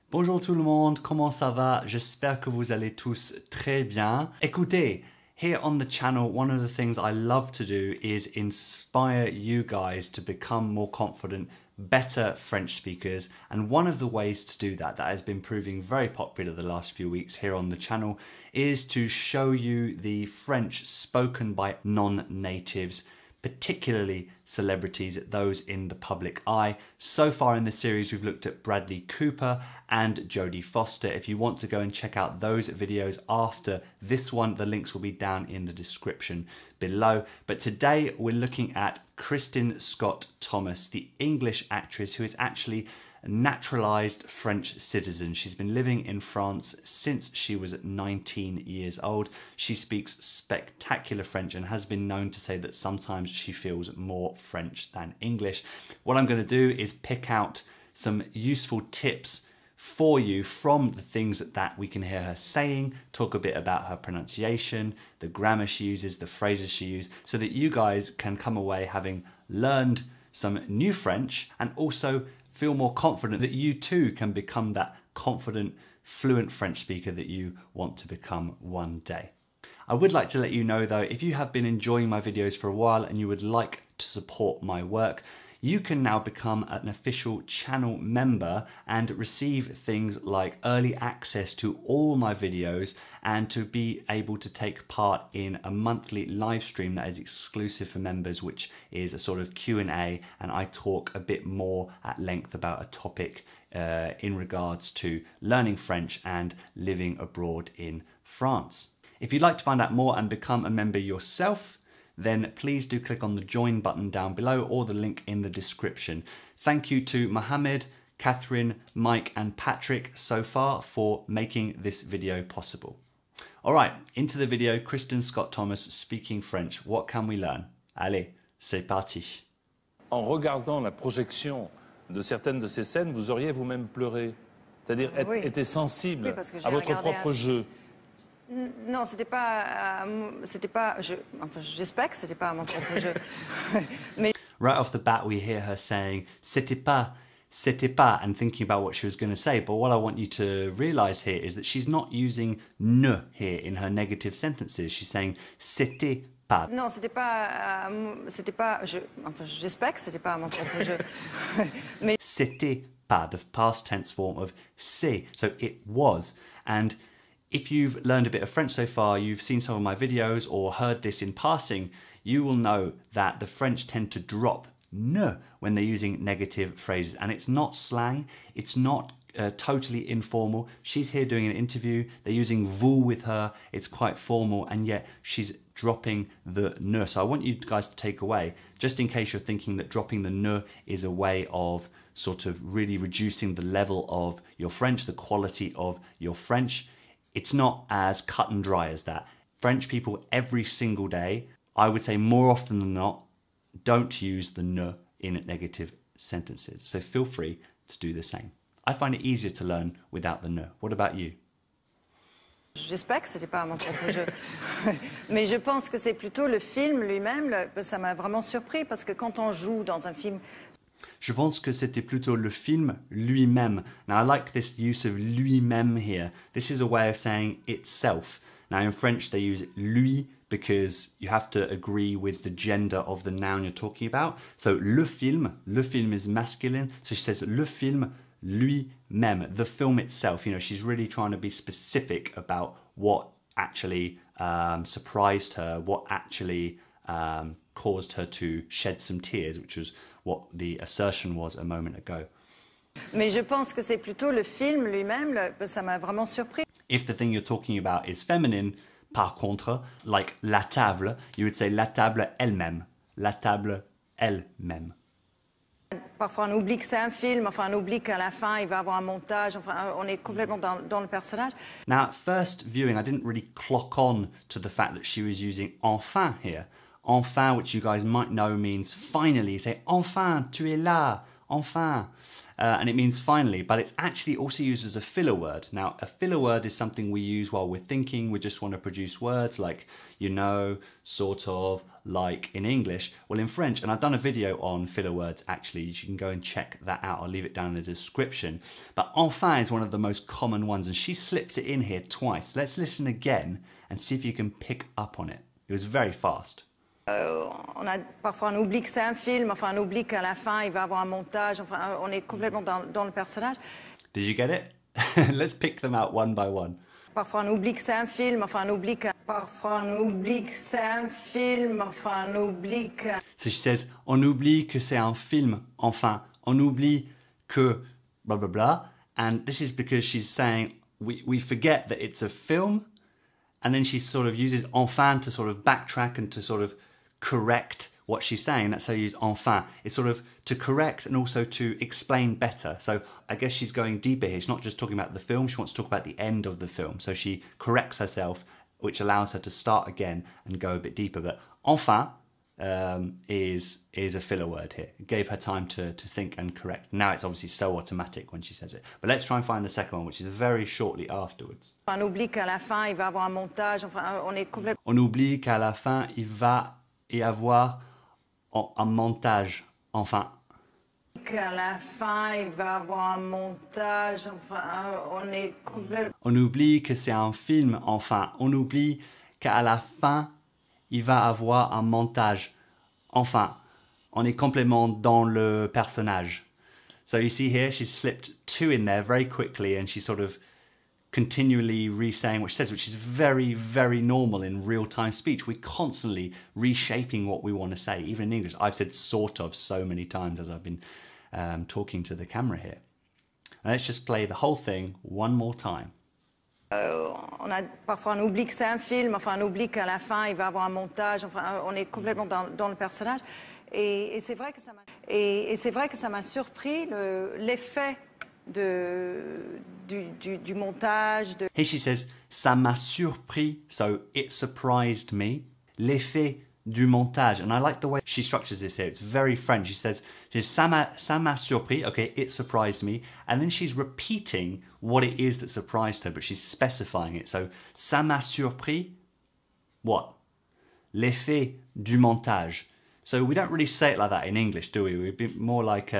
Bonjour tout le monde, comment ça va? J'espère que vous allez tous très bien. Écoutez, here on the channel, one of the things I love to do is inspire you guys to become more confident, better French speakers. And one of the ways to do that has been proving very popular the last few weeks here on the channel is to show you the French spoken by non-natives, particularly celebrities, those in the public eye. So far in this series, we've looked at Bradley Cooper and Jodie Foster. If you want to go and check out those videos after this one, the links will be down in the description below. But today we're looking at Kristin Scott Thomas, the English actress who is actually a naturalized French citizen. She's been living in France since she was 19 years old. She speaks spectacular French and has been known to say that sometimes she feels more French than English. What I'm going to do is pick out some useful tips for you from the things that we can hear her saying, talk a bit about her pronunciation, the grammar she uses, the phrases she uses, so that you guys can come away having learned some new French and also feel more confident that you too can become that confident, fluent French speaker that you want to become one day. I would like to let you know though, if you have been enjoying my videos for a while and you would like to support my work, you can now become an official channel member and receive things like early access to all my videos and to be able to take part in a monthly live stream that is exclusive for members, which is a sort of Q&A, and I talk a bit more at length about a topic in regards to learning French and living abroad in France. If you'd like to find out more and become a member yourself, then please do click on the join button down below or the link in the description. Thank you to Mohammed, Catherine, Mike and Patrick so far for making this video possible. All right, into the video, Kristin Scott Thomas speaking French. What can we learn? Allez, c'est parti. En regardant la projection de certaines de ces scènes, vous auriez vous-même pleuré. C'est-à-dire été sensible à votre propre jeu. Non, c'était pas, enfin, j'espère que c'était pas à mon propre jeu. Mais... Right off the bat, we hear her saying c'était pas, and thinking about what she was going to say. But what I want you to realize here is that she's not using ne here in her negative sentences. She's saying c'était pas. Non, c'était pas, enfin, j'espère que c'était pas à mon propre jeu. Mais... C'était pas, the past tense form of c'est, so it was. And if you've learned a bit of French so far, you've seen some of my videos or heard this in passing, you will know that the French tend to drop ne when they're using negative phrases. And it's not slang, it's not totally informal. She's here doing an interview, they're using vous with her, it's quite formal, and yet she's dropping the ne. So I want you guys to take away, just in case you're thinking that dropping the ne is a way of sort of really reducing the level of your French, the quality of your French. It's not as cut and dry as that. French people every single day, I would say more often than not, don't use the ne in negative sentences. So feel free to do the same. I find it easier to learn without the ne. What about you? J'espère que c'était pas à mon propre jeu. Mais je pense que c'est plutôt le film lui-même, ça m'a vraiment surpris parce que quand on joue dans un film... Je pense que c'était plutôt le film lui-même. Now I like this use of lui-même here. This is a way of saying itself. Now in French they use lui because you have to agree with the gender of the noun you're talking about. So le film is masculine. So she says le film lui-même, the film itself. You know, she's really trying to be specific about what actually surprised her, what actually caused her to shed some tears, which was what the assertion was a moment ago. Mais je pense que c'est plutôt le film lui-même, ça m'a vraiment surpris. If the thing you're talking about is feminine, par contre, like la table, you would say la table elle-même. La table elle-même. Parfois on oublie que c'est un film, enfin on oublie qu'à la fin il va y avoir un montage, enfin on est complètement dans le personnage. Now at first viewing I didn't really clock on to the fact that she was using enfin here. Enfin, which you guys might know means finally. You say enfin, tu es là. enfin. And it means finally, but it's actually also used as a filler word. Now, a filler word is something we use while we're thinking. We just want to produce words like, you know, sort of, like in English. Well, in French, and I've done a video on filler words actually, you can go and check that out. I'll leave it down in the description. But enfin is one of the most common ones, and she slips it in here twice. Let's listen again and see if you can pick up on it. It was very fast. Parfois on oublie que c'est un film, enfin on oublie qu'à la fin il va avoir un montage, enfin on est complètement dans le personnage. Did you get it? Let's pick them out one by one. Parfois on oublie que c'est un film, enfin on oublie que... Parfois on oublie que c'est un film, enfin on oublie que... So she says, on oublie que c'est un film, enfin, on oublie que blah blah blah. And this is because she's saying we forget that it's a film, and then she sort of uses enfin to sort of backtrack and to sort of correct what she's saying. That's how you use enfin. It's sort of to correct and also to explain better. So I guess she's going deeper here. She's not just talking about the film, she wants to talk about the end of the film. So she corrects herself, which allows her to start again and go a bit deeper. But enfin is a filler word here. It gave her time to think and correct. Now it's obviously so automatic when she says it. But let's try and find the second one, which is very shortly afterwards. On oublie qu'à la fin il va avoir un montage, enfin on est complètement... On oublie qu'à la fin il va y avoir un montage, enfin. Qu'à la fin il va avoir un montage, enfin on est complètement... On oublie que c'est un film, enfin. On oublie qu'à la fin il va avoir un montage, enfin. On est complètement dans le personnage. So you see here, she's slipped two in there very quickly, and she's sort of continually re-saying what she says, which is very, very normal in real-time speech. We're constantly reshaping what we want to say, even in English. I've said sort of so many times as I've been talking to the camera here. And let's just play the whole thing one more time. Parfois on oublie que c'est un film, enfin on oublie qu'à la fin il va avoir un montage, enfin on est complètement dans le personnage. Et c'est vrai que ça m'a... Et c'est vrai que ça m'a surpris l'effet du montage. Here she says, ça m'a surpris, so it surprised me. L'effet du montage. And I like the way she structures this here. It's very French. She says, ça m'a surpris, okay, it surprised me. And then she's repeating what it is that surprised her, but she's specifying it. So, ça m'a surpris, what? L'effet du montage. So we don't really say it like that in English, do we? We'd be more like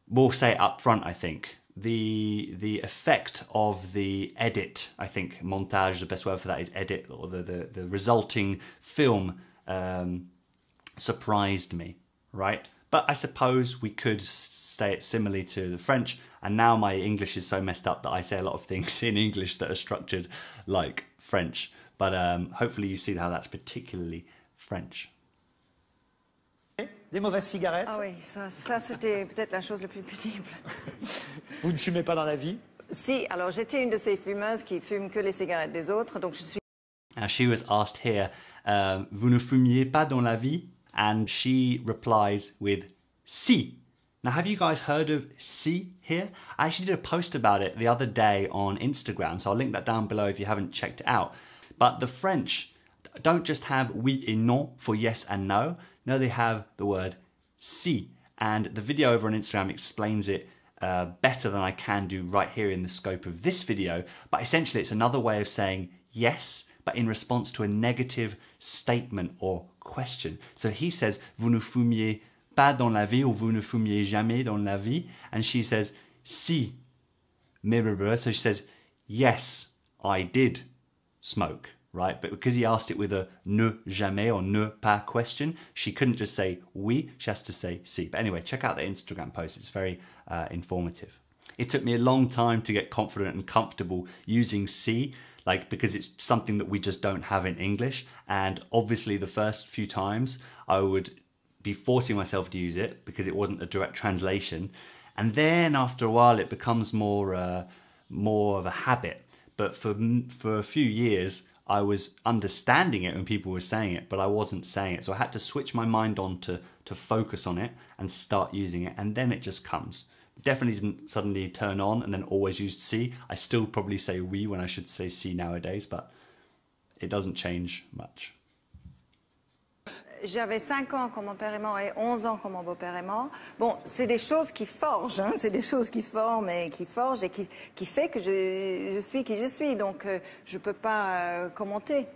we'll say it up front, I think. The effect of the edit, I think, montage, the best word for that is edit, or the resulting film surprised me, right? But I suppose we could say it similarly to the French, and now my English is so messed up that I say a lot of things in English that are structured like French. But hopefully you see how that's particularly French. Des mauvaises cigarettes? Ah oui, ça c'était peut-être la chose la plus pénible. Vous ne fumez pas dans la vie? Si, alors j'étais une de ces fumeuses qui fument que les cigarettes des autres, donc je suis... She was asked here, vous ne fumiez pas dans la vie? And she replies with si. Now, have you guys heard of si here? I actually did a post about it the other day on Instagram, so I'll link that down below if you haven't checked it out. But the French don't just have oui et non for yes and no. No, they have the word si. And the video over on Instagram explains it better than I can do right here in the scope of this video. But essentially, it's another way of saying yes, but in response to a negative statement or question. So he says, vous ne fumiez pas dans la vie, or vous ne fumiez jamais dans la vie. And she says, si. So she says, yes, I did smoke. Right, but because he asked it with a ne jamais or ne pas question, she couldn't just say oui, she has to say si. But anyway, check out the Instagram post, it's very informative. It took me a long time to get confident and comfortable using si, because it's something that we just don't have in English. And obviously the first few times I would be forcing myself to use it because it wasn't a direct translation. And then after a while it becomes more of a habit. But for a few years, I was understanding it when people were saying it, but I wasn't saying it. So I had to switch my mind on to focus on it and start using it, and then it just comes. Definitely didn't suddenly turn on and then always used si. I still probably say oui when I should say si nowadays, but it doesn't change much. J'avais 5 ans quand mon père est mort et 11 ans quand mon beau-père est mort. Bon, c'est des choses qui forgent, hein, c'est des choses qui forment et qui forgent et qui fait que je suis qui je suis. Donc, je ne peux pas commenter.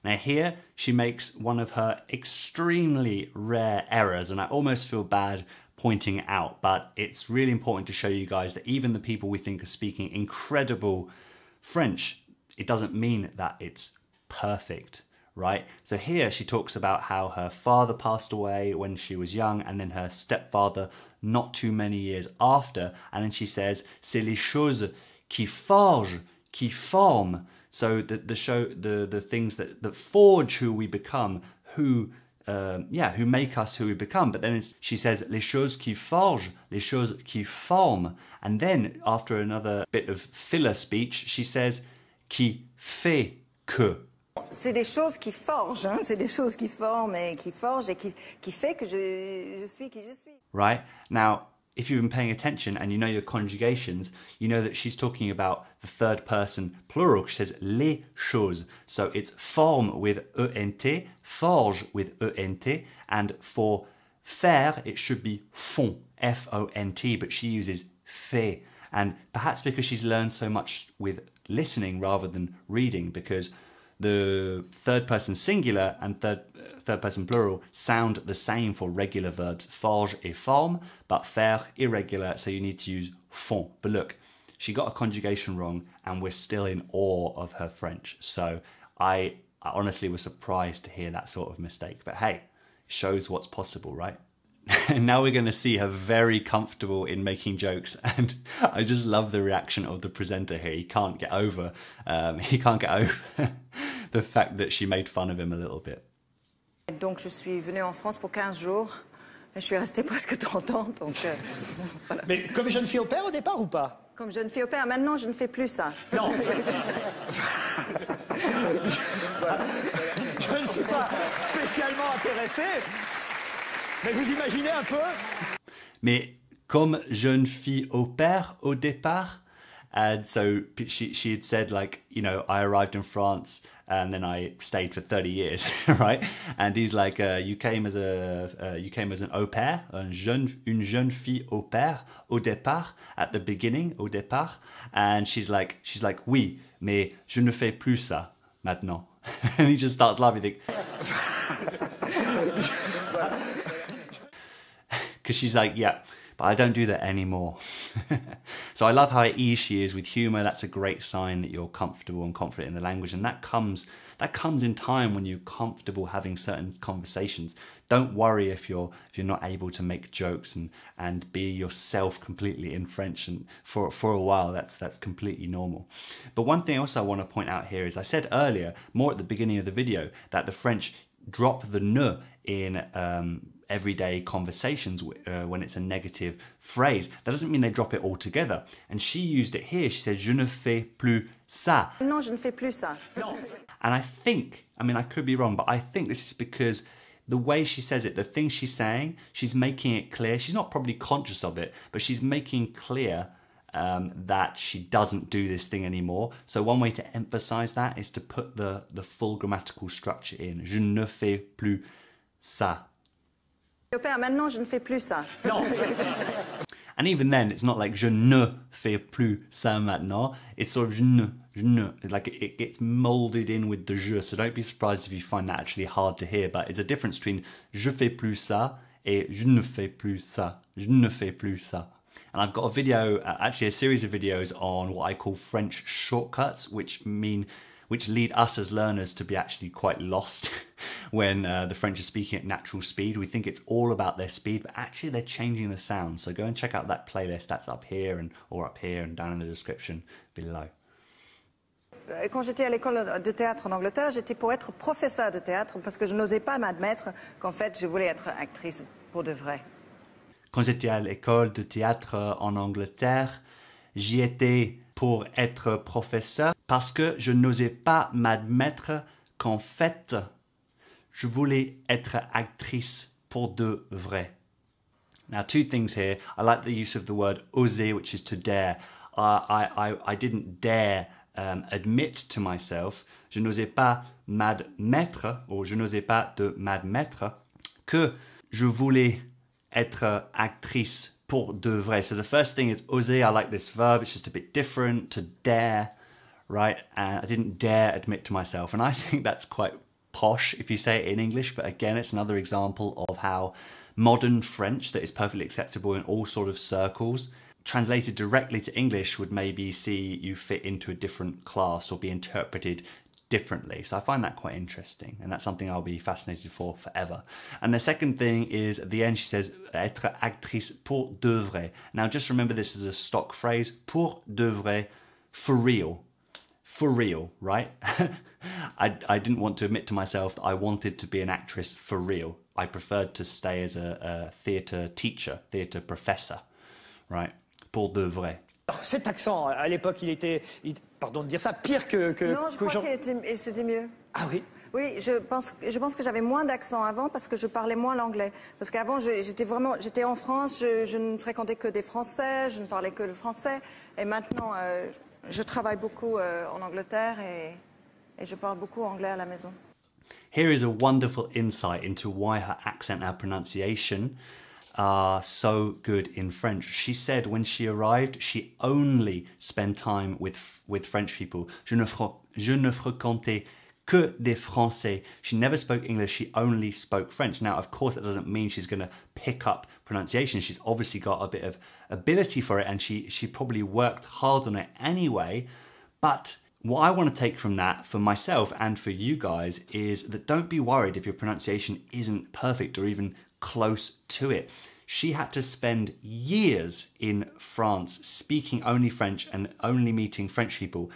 Now here, she makes one of her extremely rare errors, and I almost feel bad pointing it out, but it's really important to show you guys that even the people we think are speaking incredible French, it doesn't mean that it's perfect, right? So here she talks about how her father passed away when she was young, and then her stepfather not too many years after, and then she says, c'est les choses qui forgent, qui forment. So the things that forge who we become, who make us who we become. But then she says les choses qui forgent, les choses qui forment. And then after another bit of filler speech, she says qui fait que. C'est des choses qui forgent, hein? C'est des choses qui forment et qui forgent et qui fait que je suis qui je suis. Right? Now, if you've been paying attention and you know your conjugations, you know that she's talking about the third person plural. She says les choses. So it's forme with ENT, forge with ENT, and for faire, it should be font, F-O-N-T, but she uses fait. And perhaps because she's learned so much with listening rather than reading, because the third person singular and third person plural sound the same for regular verbs, forge et forme, but faire irregular, so you need to use font. But look, she got a conjugation wrong and we're still in awe of her French. So I honestly was surprised to hear that sort of mistake. But hey, it shows what's possible, right? And now we're going to see her very comfortable in making jokes, and I just love the reaction of the presenter here. He can't get over the fact that she made fun of him a little bit. Donc je suis venue en France pour 15 jours et je suis restée presque 30 ans. Donc, voilà. Mais comme jeune fille au père au départ ou pas? Comme jeune fille au père, maintenant je ne fais plus ça. Non. Je ne suis pas spécialement intéressé. Mais vous imaginez un peu? Mais comme jeune fille au père au départ, and so she had said, like, you know, I arrived in France and then I stayed for 30 years, right? And he's like, you came as an au pair, une jeune fille au pair au départ, at the beginning, au départ, and she's like, oui, mais je ne fais plus ça maintenant. And he just starts laughing. Because she's like, yeah, but I don't do that anymore. So I love how at ease she is with humour. That's a great sign that you're comfortable and confident in the language, and that comes in time when you're comfortable having certain conversations. Don't worry if you're not able to make jokes and be yourself completely in French, and for a while that's completely normal. But one thing else I want to point out here is, I said earlier, more at the beginning of the video, that the French drop the ne in everyday conversations when it's a negative phrase. That doesn't mean they drop it altogether. And she used it here. She said, je ne fais plus ça. Non, je ne fais plus ça. Non. And I think, I mean, I could be wrong, but I think this is because the way she says it, the thing she's saying, she's making it clear. She's not probably conscious of it, but she's making clear that she doesn't do this thing anymore. So one way to emphasize that is to put the full grammatical structure in. Je ne fais plus ça. Au père, maintenant je ne fais plus ça. Non. And even then, it's not like je ne fais plus ça maintenant. It's sort of je ne. Like it gets molded in with the je. So don't be surprised if you find that actually hard to hear. But it's a difference between je fais plus ça et je ne fais plus ça. Je ne fais plus ça. And I've got a video, actually a series of videos on what I call French shortcuts, which lead us as learners to be actually quite lost when the French are speaking at natural speed. We think it's all about their speed, but actually they're changing the sound. So go and check out that playlist. That's up here or up here and down in the description below. Quand j'étais à l'école de théâtre en Angleterre, j'étais pour être professeur de théâtre parce que je n'osais pas m'admettre qu'en fait je voulais être actrice pour de vrai. Quand j'étais à l'école de théâtre en Angleterre, j'y étais pour être professeur parce que je n'osais pas m'admettre qu'en fait, je voulais être actrice pour de vrai. Now, two things here. I like the use of the word oser, which is to dare. I didn't dare admit to myself, je n'osais pas m'admettre, ou je n'osais pas de m'admettre que je voulais être actrice pour de vrai. So the first thing is oser. I like this verb. It's just a bit different to dare, right? And I didn't dare admit to myself. And I think that's quite posh if you say it in English. But again, it's another example of how modern French that is perfectly acceptable in all sort of circles, translated directly to English would maybe see you fit into a different class or be interpreted differently. So I find that quite interesting, and that's something I'll be fascinated for forever. And the second thing is at the end she says être actrice pour de vrai. Now just remember this is a stock phrase, pour de vrai, for real, right? I didn't want to admit to myself that I wanted to be an actress for real. I preferred to stay as a theatre teacher, theatre professor, right? Pour de vrai. Cet accent, à l'époque, il était, pardon de dire ça, pire que non, je crois que c'était mieux. Ah oui? Oui, je pense que j'avais moins d'accent avant parce que je parlais moins l'anglais. Parce qu'avant, j'étais en France, je ne fréquentais que des Français, je ne parlais que le français. Et maintenant, je travaille beaucoup en Angleterre et je parle beaucoup anglais à la maison. Here is a wonderful insight into why her accent and pronunciation are so good in French. She said when she arrived, she only spent time with French people. Je ne fréquentais que des Français. She never spoke English, she only spoke French. Now, of course, that doesn't mean she's going to pick up pronunciation. She's obviously got a bit of ability for it, and she probably worked hard on it anyway. But what I want to take from that for myself and for you guys is that don't be worried if your pronunciation isn't perfect or even close to it. She had to spend years in France speaking only French and only meeting French people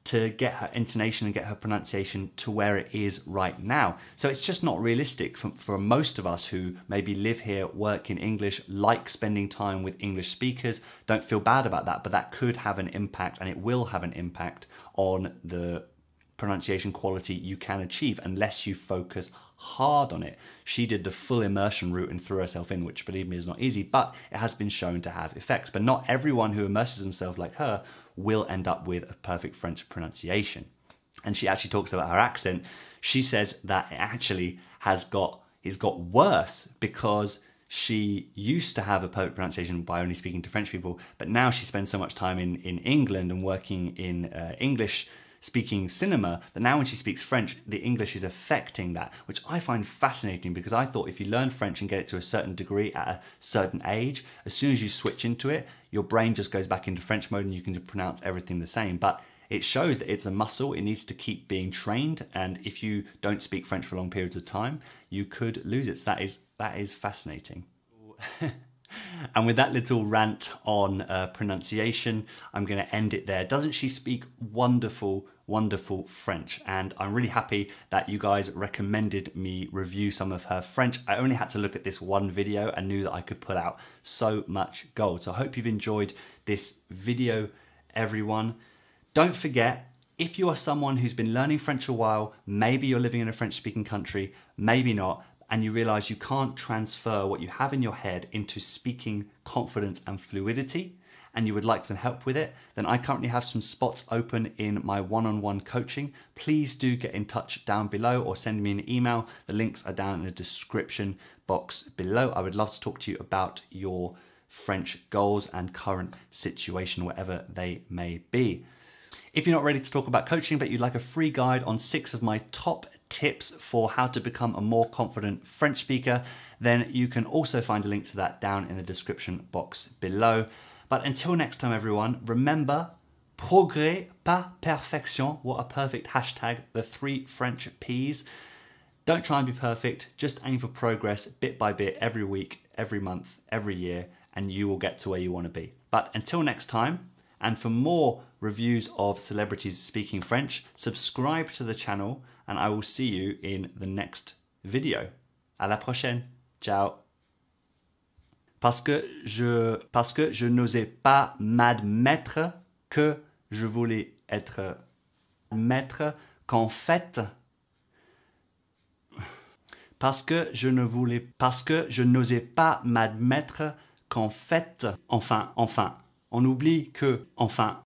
to get her intonation and get her pronunciation to where it is right now. So it's just not realistic for most of us who maybe live here, work in English, like spending time with English speakers. Don't feel bad about that, but that could have an impact, and it will have an impact on the pronunciation quality you can achieve unless you focus hard on it. She did the full immersion route and threw herself in, which believe me is not easy, but it has been shown to have effects. But not everyone who immerses themselves like her will end up with a perfect French pronunciation. And she actually talks about her accent. She says that it actually has got worse because she used to have a perfect pronunciation by only speaking to French people, but now she spends so much time in England and working in English speaking cinema that now when she speaks French, the English is affecting that, which I find fascinating because I thought if you learn French and get it to a certain degree at a certain age, as soon as you switch into it, your brain just goes back into French mode and you can pronounce everything the same. But it shows that it's a muscle, it needs to keep being trained, and if you don't speak French for long periods of time, you could lose it. So that is fascinating. And with that little rant on pronunciation, I'm going to end it there. Doesn't she speak wonderful, wonderful French? And I'm really happy that you guys recommended me review some of her French. I only had to look at this one video and knew that I could pull out so much gold. So I hope you've enjoyed this video, everyone. Don't forget, if you are someone who's been learning French a while, maybe you're living in a French-speaking country, maybe not, and you realize you can't transfer what you have in your head into speaking confidence and fluidity, and you would like some help with it, then I currently have some spots open in my one-on-one coaching. Please do get in touch down below or send me an email. The links are down in the description box below. I would love to talk to you about your French goals and current situation, whatever they may be. If you're not ready to talk about coaching, but you'd like a free guide on 6 of my top tips for how to become a more confident French speaker, then you can also find a link to that down in the description box below. But until next time, everyone, remember, progrès, pas perfection. What a perfect hashtag, the 3 French P's. Don't try and be perfect, just aim for progress bit by bit, every week, every month, every year, and you will get to where you want to be. But until next time, and for more reviews of celebrities speaking French, subscribe to the channel, and I will see you in the next video. À la prochaine. Ciao. Parce que je n'osais pas m'admettre que je voulais être maître qu'en fait parce que je n'osais pas m'admettre qu'en fait enfin on oublie que enfin